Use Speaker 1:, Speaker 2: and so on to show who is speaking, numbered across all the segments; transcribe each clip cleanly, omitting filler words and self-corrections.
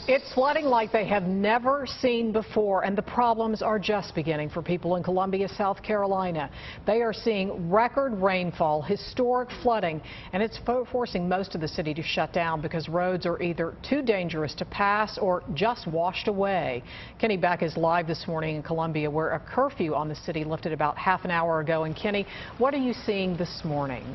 Speaker 1: It's flooding like they have never seen before, and the problems are just beginning for people in Columbia, South Carolina. They are seeing record rainfall, historic flooding, and it's forcing most of the city to shut down because roads are either too dangerous to pass or just washed away. Kenny Beck is live this morning in Columbia, where a curfew on the city lifted about half an hour ago. And Kenny, what are you seeing this morning?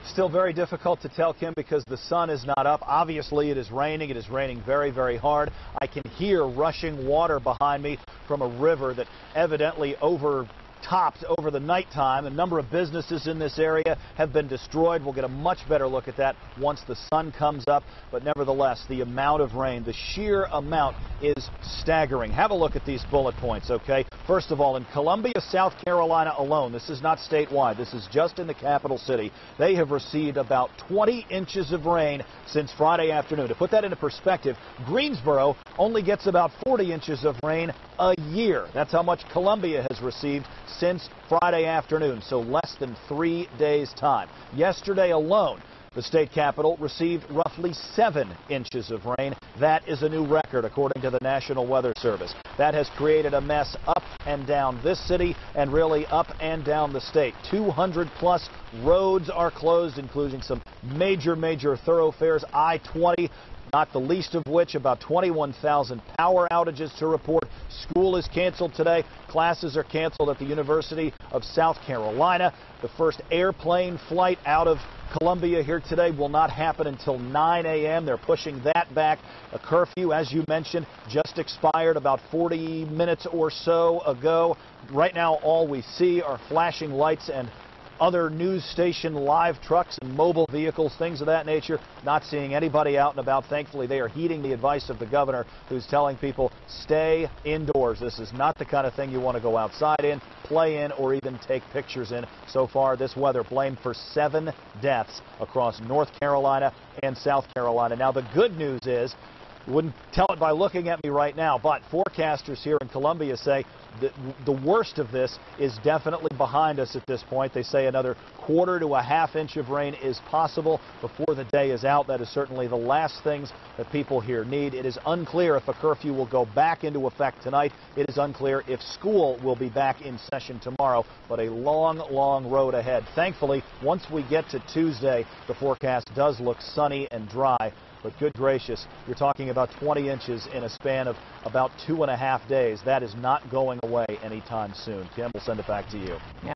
Speaker 2: Still very difficult to tell, Kim, because the sun is not up. Obviously, it is raining. It is raining very, very hard. I can hear rushing water behind me from a river that evidently overtopped over the nighttime. A number of businesses in this area have been destroyed. We'll get a much better look at that once the sun comes up. But nevertheless, the amount of rain, the sheer amount is staggering. Have a look at these bullet points, okay? First of all, in Columbia, South Carolina alone, this is not statewide, this is just in the capital city, they have received about 20 inches of rain since Friday afternoon. To put that into perspective, Greensboro only gets about 40 inches of rain a year. That's how much Columbia has received since Friday afternoon, so less than 3 days' time. Yesterday alone, the state capital received roughly 7 inches of rain. That is a new record, according to the National Weather Service. That has created a mess up and down this city and really up and down the state. 200-plus roads are closed, including some major thoroughfares. I-20, not the least of which, about 21,000 power outages to report. School is canceled today. Classes are canceled at the University of South Carolina. The first airplane flight out of Columbia here today will not happen until 9 a.m. They're pushing that back. A curfew, as you mentioned, just expired about 40 minutes or so ago. Right now, all we see are flashing lights and other news station live trucks and mobile vehicles, things of that nature. Not seeing anybody out and about. Thankfully, they are heeding the advice of the governor, who's telling people stay indoors. This is not the kind of thing you want to go outside in, play in, or even take pictures in. So far, this weather blamed for 7 deaths across North Carolina and South Carolina. Now, the good news is, you wouldn't tell it by looking at me right now, but forecasters here in Columbia say that the worst of this is definitely behind us at this point. They say another quarter to a half inch of rain is possible before the day is out. That is certainly the last things that people here need. It is unclear if a curfew will go back into effect tonight. It is unclear if school will be back in session tomorrow, but a long road ahead. Thankfully, once we get to Tuesday, the forecast does look sunny and dry. But good gracious, you're talking about 20 inches in a span of about 2.5 days. That is not going away anytime soon. Kim, we'll send it back to you.